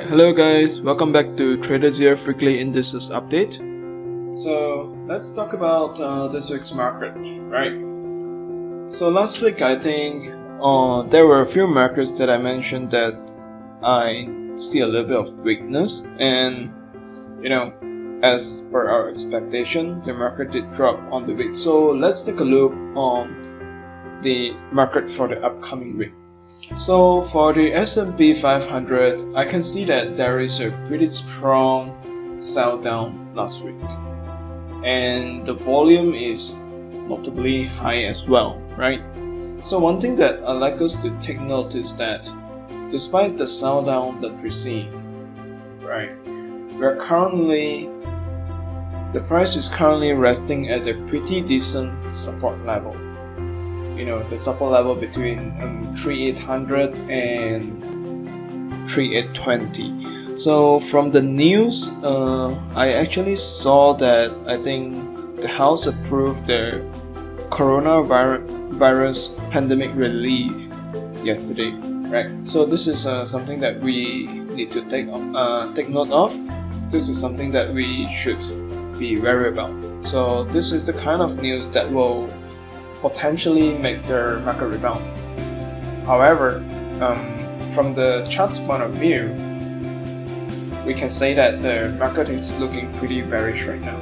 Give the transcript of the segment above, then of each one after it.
Hello guys, welcome back to Trader Zearth weekly indices update. So let's talk about this week's market, right? So last week I think there were a few markets that I mentioned that I see a little bit of weakness, and as per our expectation, the market did drop on the week. So let's take a look on the market for the upcoming week. So for the SNP500, I can see that there is a pretty strong sell down last week, and the volume is notably high as well, right? So one thing that I'd like us to take note is that despite the sell down that we're seeing, right, the price is currently resting at a pretty decent support level. The support level between 3800 and 3820. So from the news, I actually saw that I think the House approved the coronavirus pandemic relief yesterday, right? So this is something that we need to take note of. This is something that we should be wary about. So this is the kind of news that will potentially make their market rebound. However, from the chart's point of view, we can say that the market is looking pretty bearish right now.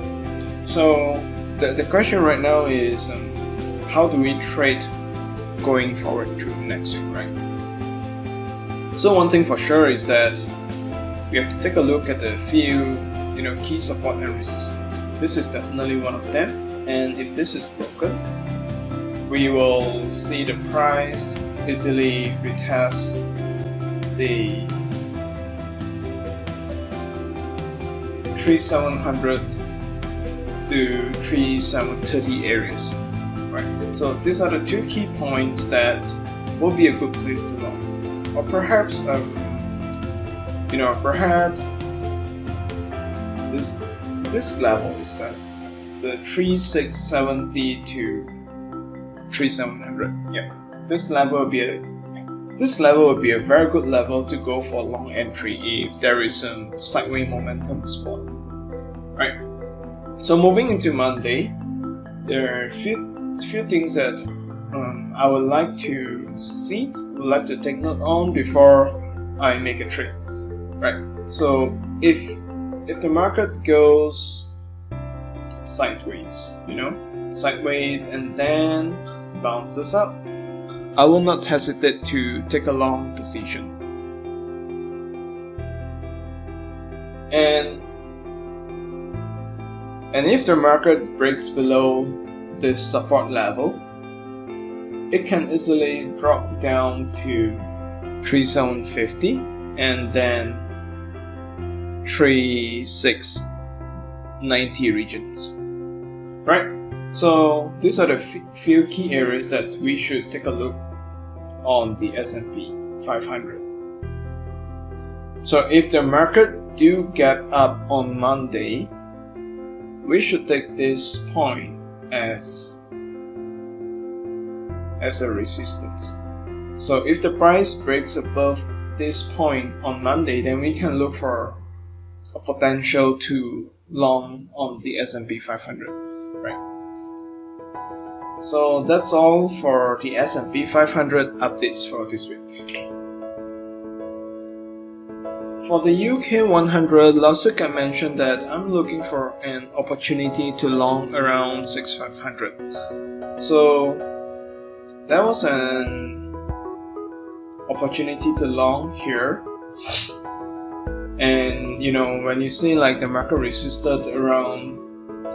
So the question right now is, how do we trade going forward to next week, right? So one thing for sure is that we have to take a look at the few key support and resistance. This is definitely one of them, and if this is broken, we will see the price easily retest the 3700 to 3730 areas, right? So these are the two key points that will be a good place to long, or perhaps perhaps this level is better, the 3670 to 3700. Yeah, this level will be a very good level to go for long entry if there is some sideways momentum spot, right? So moving into Monday, there are a few things that I would like to take note on before I make a trade, right? So if the market goes sideways, and then bounces up, I will not hesitate to take a long position. And if the market breaks below this support level, it can easily drop down to 3750 and then 3690 regions, right? So these are the few key areas that we should take a look on the SNP500. So if the market do gap up on Monday, we should take this point as a resistance. So if the price breaks above this point on Monday, then we can look for a potential to long on the SNP500, right? So that's all for the SNP500 updates for this week. For the UK100, last week I mentioned that I'm looking for an opportunity to long around 6500. So that was an opportunity to long here. And when you see like the market resisted around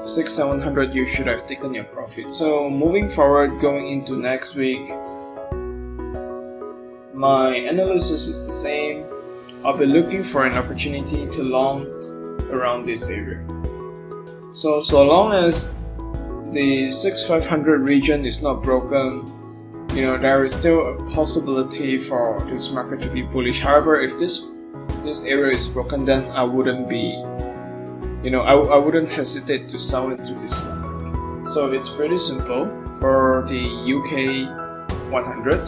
6,700, you should have taken your profit. So moving forward, going into next week, my analysis is the same. I'll be looking for an opportunity to long around this area. So long as the 6,500 region is not broken, there is still a possibility for this market to be bullish. However, if this area is broken, then I wouldn't be I wouldn't hesitate to sell into this market. So it's pretty simple for the UK 100,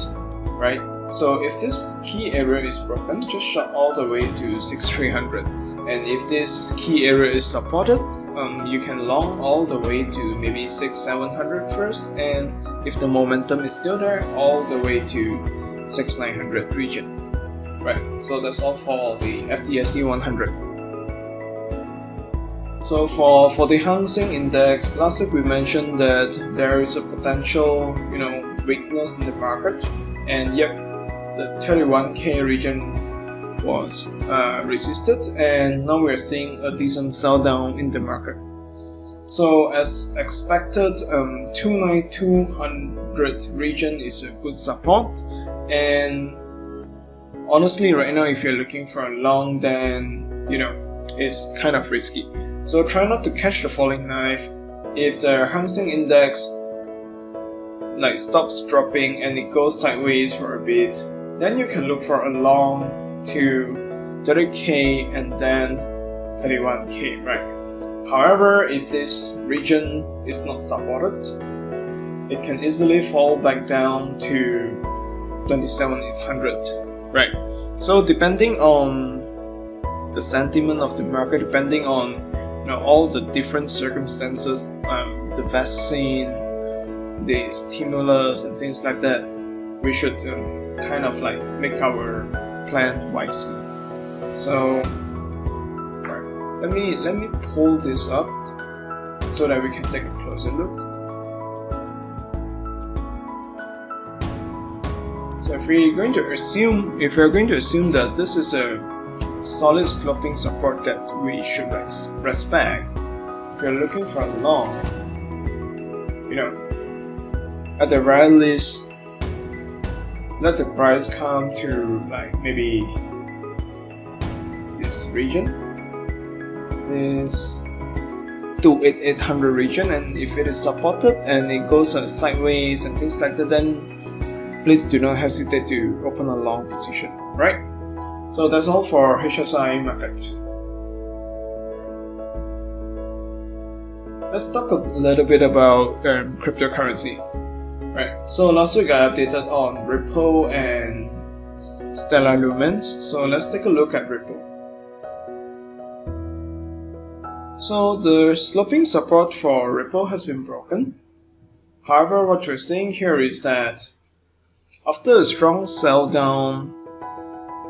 right? So if this key area is broken, just short all the way to 6300, and if this key area is supported, you can long all the way to maybe 6700 first, and if the momentum is still there, all the way to 6900 region. Right, so that's all for the FTSE100. So for the Hang Seng Index, last week we mentioned that there is a potential, weakness in the market, and yep, the 31K region was resisted, and now we're seeing a decent sell down in the market. So as expected, 29200 region is a good support, and honestly right now if you're looking for a long, then it's kind of risky. So try not to catch the falling knife. If the Hang Seng Index stops dropping and it goes sideways for a bit, then you can look for a long to 30K and then 31K, right? However, if this region is not supported, it can easily fall back down to 27,800, right? So depending on the sentiment of the market, depending on all the different circumstances, the vaccine, the stimulus and things like that, we should kind of make our plan wisely. So let me pull this up so that we can take a closer look. So if we're going to assume that this is a solid sloping support that we should respect, if you're looking for a long, at the very least, let the price come to maybe this region, this 28800 region, and if it is supported and it goes sideways and things like that, then please do not hesitate to open a long position, right? So that's all for HSI market. Let's talk a little bit about cryptocurrency. Right. So last week I updated on Ripple and Stellar Lumens. So let's take a look at Ripple. So the sloping support for Ripple has been broken. However, what we're seeing here is that after a strong sell down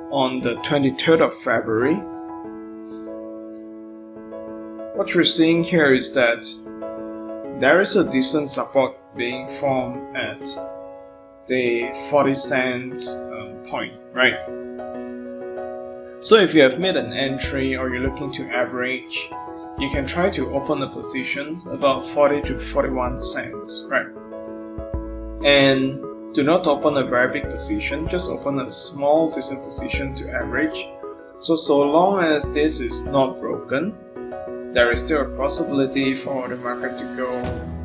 on the 23rd of February, what we're seeing here is that there is a decent support being formed at the 40 cents point, right? So if you have made an entry or you're looking to average, you can try to open a position about 40 to 41 cents, right? And do not open a very big position, just open a small decent position to average. So long as this is not broken, there is still a possibility for the market to go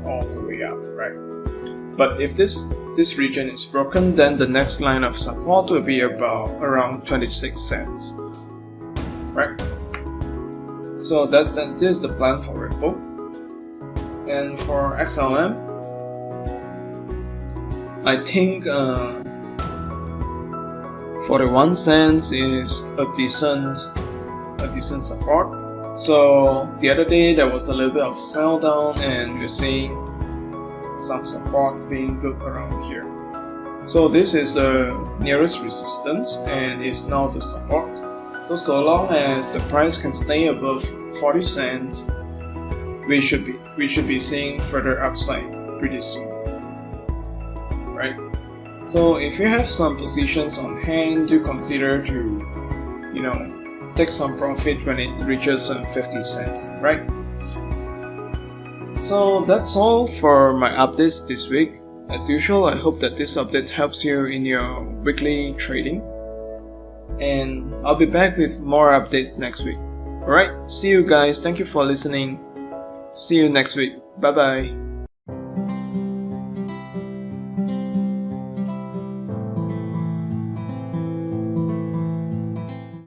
all the way up, right? But if this region is broken, then the next line of support will be around 26 cents, right? So this is the plan for Ripple. And for XLM, I think 41 cents is a decent support. So the other day there was a little bit of sell down, and we're seeing some support being built around here. So this is the nearest resistance and is now the support. So long as the price can stay above 40 cents, we should be seeing further upside pretty soon, right? So if you have some positions on hand, do consider to take some profit when it reaches 50 cents, right? So that's all for my updates this week. As usual, I hope that this update helps you in your weekly trading, and I'll be back with more updates next week. Alright, see you guys, thank you for listening. See you next week, bye bye.